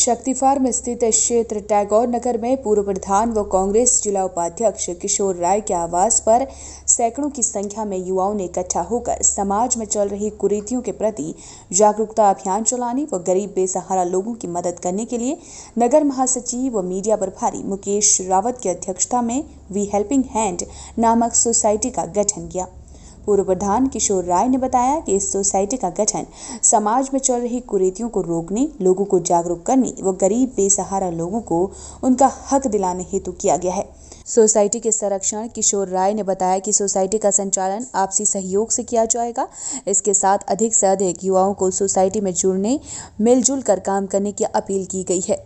शक्ति फार्म स्थित क्षेत्र टैगोर नगर में पूर्व प्रधान व कांग्रेस जिला उपाध्यक्ष किशोर राय के आवास पर सैकड़ों की संख्या में युवाओं ने इकट्ठा होकर समाज में चल रही कुरीतियों के प्रति जागरूकता अभियान चलाने व गरीब बेसहारा लोगों की मदद करने के लिए नगर महासचिव व मीडिया प्रभारी मुकेश रावत की अध्यक्षता में वी हेल्पिंग हैंड नामक सोसाइटी का गठन किया। पूर्व प्रधान किशोर राय ने बताया कि इस सोसाइटी का गठन समाज में चल रही कुरीतियों को रोकने, लोगों को जागरूक करने व गरीब बेसहारा लोगों को उनका हक दिलाने हेतु किया गया है। सोसाइटी के संरक्षण किशोर राय ने बताया कि सोसाइटी का संचालन आपसी सहयोग से किया जाएगा। इसके साथ अधिक से अधिक युवाओं को सोसाइटी में जुड़ने, मिलजुल कर काम करने की अपील की गई है।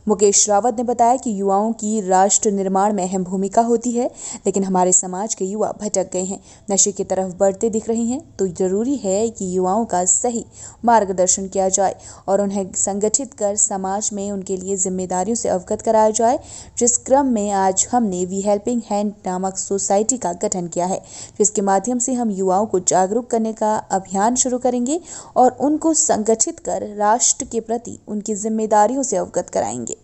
मुकेश रावत ने बताया कि युवाओं की राष्ट्र निर्माण में अहम भूमिका होती है, लेकिन हमारे समाज के युवा भटक गए हैं, नशे की तरफ बढ़ते दिख रहे हैं। तो जरूरी है कि युवाओं का सही मार्गदर्शन किया जाए और उन्हें संगठित कर समाज में उनके लिए जिम्मेदारियों से अवगत कराया जाए। जिस क्रम में आज हमने वी हेल्पिंग हैंड नामक सोसाइटी का गठन किया है, जिसके माध्यम से हम युवाओं को जागरूक करने का अभियान शुरू करेंगे और उनको संगठित कर राष्ट्र के प्रति उनकी जिम्मेदारियों से अवगत कराएंगे।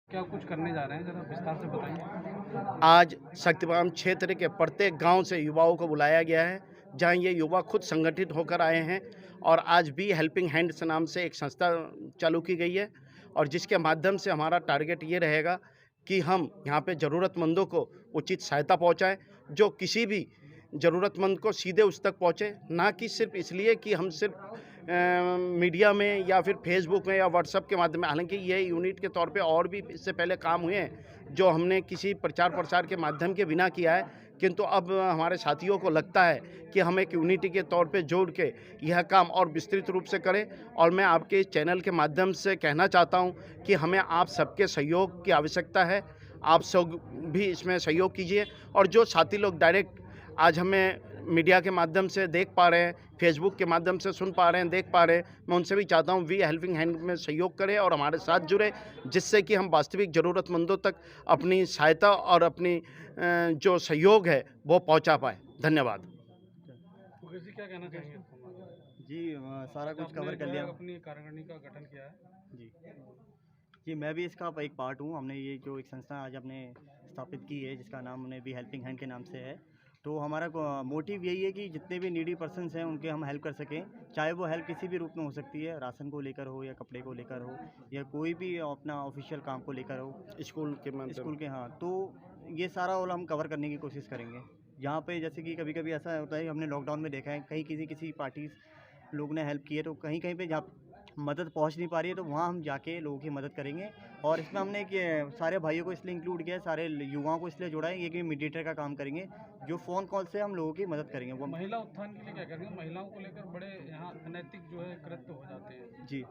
क्या कुछ करने जा रहे हैं, जरा विस्तार से बताइए। आज शक्ति फार्म क्षेत्र के प्रत्येक गांव से युवाओं को बुलाया गया है, जहां ये युवा खुद संगठित होकर आए हैं और आज भी हेल्पिंग हैंड्स नाम से एक संस्था चालू की गई है और जिसके माध्यम से हमारा टारगेट ये रहेगा कि हम यहाँ पे ज़रूरतमंदों को उचित सहायता पहुँचाएं, जो किसी भी ज़रूरतमंद को सीधे उस तक पहुँचे, ना कि सिर्फ इसलिए कि हम सिर्फ मीडिया में या फिर फेसबुक में या व्हाट्सएप के माध्यम में। हालांकि ये यूनिट के तौर पे और भी इससे पहले काम हुए हैं जो हमने किसी प्रचार प्रसार के माध्यम के बिना किया है, किंतु अब हमारे साथियों को लगता है कि हम एक यूनिटी के तौर पे जोड़ के यह काम और विस्तृत रूप से करें। और मैं आपके इस चैनल के माध्यम से कहना चाहता हूँ कि हमें आप सबके सहयोग की आवश्यकता है। आप सब भी इसमें सहयोग कीजिए और जो साथी लोग डायरेक्ट आज हमें मीडिया के माध्यम से देख पा रहे हैं, फेसबुक के माध्यम से सुन पा रहे हैं, देख पा रहे हैं, मैं उनसे भी चाहता हूं वी हेल्पिंग हैंड में सहयोग करें और हमारे साथ जुड़े, जिससे कि हम वास्तविक ज़रूरतमंदों तक अपनी सहायता और अपनी जो सहयोग है वो पहुंचा पाए। धन्यवाद। मुकेश जी, क्या कहना चाहेंगे? जी सारा कुछ कवर कर लिया। अपनी कार्यकारिणी का गठन किया है। जी मैं भी इसका एक पार्ट हूँ। हमने ये जो एक संस्था आज हमने स्थापित की है, जिसका नाम हमने भी हेल्पिंग हैंड के नाम से है। तो हमारा मोटिव यही है कि जितने भी नीडी पर्सन्स हैं उनके हम हेल्प कर सकें, चाहे वो हेल्प किसी भी रूप में हो सकती है, राशन को लेकर हो या कपड़े को लेकर हो या कोई भी अपना ऑफिशियल काम को लेकर हो, स्कूल के। हाँ, तो ये सारा और हम कवर करने की कोशिश करेंगे। यहाँ पे जैसे कि कभी कभी ऐसा होता है, हमने लॉकडाउन में देखा है कहीं किसी पार्टी लोग ने हेल्प की है, तो कहीं कहीं पे जहाँ मदद पहुंच नहीं पा रही है तो वहाँ हम जाके लोगों की मदद करेंगे। और इसमें हमने सारे भाइयों को इसलिए इंक्लूड किया है, सारे युवाओं को इसलिए जोड़ा है, ये कि मीडिएटर का काम करेंगे, जो फ़ोन कॉल से हम लोगों की मदद करेंगे। वो महिला उत्थान के लिए क्या करेंगे? महिलाओं को लेकर बड़े यहाँ अनैतिक जो है कृत्य हो जाते हैं। जी,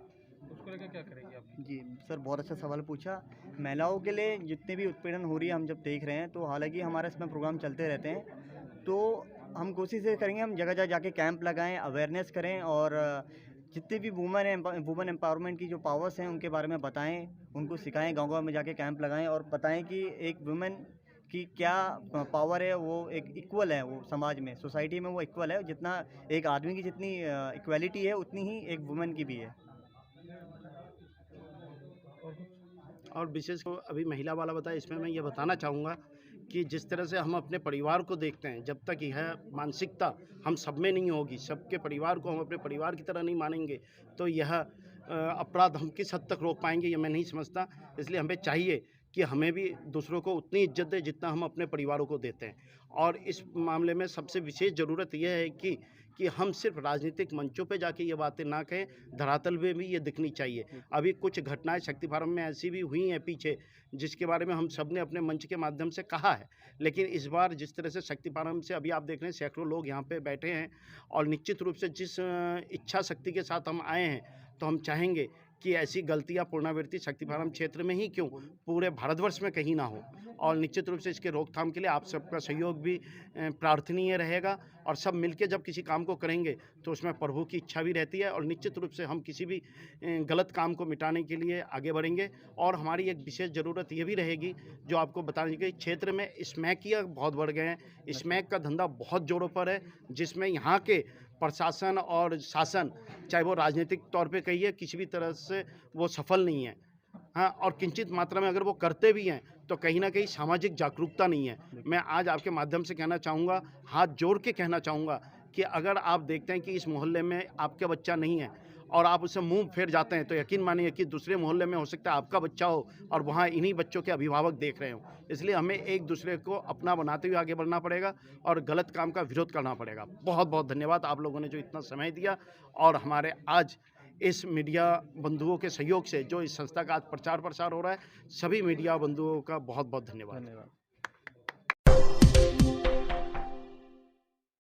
उसको लेकर क्या करेंगे आप? जी सर, बहुत अच्छा सवाल पूछा। महिलाओं के लिए जितनी भी उत्पीड़न हो रही है हम जब देख रहे हैं, तो हालांकि हमारे इसमें प्रोग्राम चलते रहते हैं, तो हम कोशिश ये करेंगे हम जगह जगह जाके कैंप लगाएं, अवेयरनेस करें और जितने भी वुमेन एम्पावरमेंट की जो पावर्स हैं उनके बारे में बताएं, उनको सिखाएं, गाँव-गाँव में जाके कैंप लगाएं और बताएं कि एक वुमेन की क्या पावर है, वो एक इक्वल है, वो समाज में, सोसाइटी में वो इक्वल है। जितना एक आदमी की जितनी इक्वालिटी है उतनी ही एक वुमेन की भी है। और विशेष को अभी महिला वाला बताया, इसमें मैं ये बताना चाहूँगा कि जिस तरह से हम अपने परिवार को देखते हैं, जब तक यह मानसिकता हम सब में नहीं होगी, सबके परिवार को हम अपने परिवार की तरह नहीं मानेंगे, तो यह अपराध हम किस हद तक रोक पाएंगे, ये मैं नहीं समझता। इसलिए हमें चाहिए कि हमें भी दूसरों को उतनी इज्जत दें जितना हम अपने परिवारों को देते हैं। और इस मामले में सबसे विशेष ज़रूरत यह है कि हम सिर्फ राजनीतिक मंचों पे जाके ये बातें ना कहें, धरातल में भी ये दिखनी चाहिए। अभी कुछ घटनाएं शक्ति फार्म में ऐसी भी हुई हैं पीछे, जिसके बारे में हम सब ने अपने मंच के माध्यम से कहा है, लेकिन इस बार जिस तरह से शक्ति फार्म से अभी आप देख रहे हैं सैकड़ों लोग यहाँ पे बैठे हैं और निश्चित रूप से जिस इच्छा शक्ति के साथ हम आए हैं, तो हम चाहेंगे कि ऐसी गलतियां पुनरावृत्ति शक्ति फार्म क्षेत्र में ही क्यों, पूरे भारतवर्ष में कहीं ना हो। और निश्चित रूप से इसके रोकथाम के लिए आप सबका सहयोग भी प्रार्थनीय रहेगा और सब मिलकर जब किसी काम को करेंगे तो उसमें प्रभु की इच्छा भी रहती है और निश्चित रूप से हम किसी भी गलत काम को मिटाने के लिए आगे बढ़ेंगे। और हमारी एक विशेष ज़रूरत ये भी रहेगी जो आपको बताने की, क्षेत्र में स्मैकिया बहुत बढ़ गए हैं, स्मैक का धंधा बहुत जोरों पर है, जिसमें यहाँ के प्रशासन और शासन, चाहे वो राजनीतिक तौर पे कहिए, किसी भी तरह से वो सफल नहीं है। हाँ, और किंचित मात्रा में अगर वो करते भी हैं तो कहीं न कहीं सामाजिक जागरूकता नहीं है। मैं आज आपके माध्यम से कहना चाहूँगा, हाथ जोड़ के कहना चाहूँगा कि अगर आप देखते हैं कि इस मोहल्ले में आपका बच्चा नहीं है और आप उससे मुँह फेर जाते हैं, तो यकीन मानिए कि दूसरे मोहल्ले में हो सकता है आपका बच्चा हो और वहाँ इन्हीं बच्चों के अभिभावक देख रहे हों। इसलिए हमें एक दूसरे को अपना बनाते हुए आगे बढ़ना पड़ेगा और गलत काम का विरोध करना पड़ेगा। बहुत-बहुत धन्यवाद आप लोगों ने जो इतना समय दिया और हमारे आज इस मीडिया बंधुओं के सहयोग से जो इस संस्था का आज प्रचार प्रसार हो रहा है, सभी मीडिया बंधुओं का बहुत-बहुत धन्यवाद।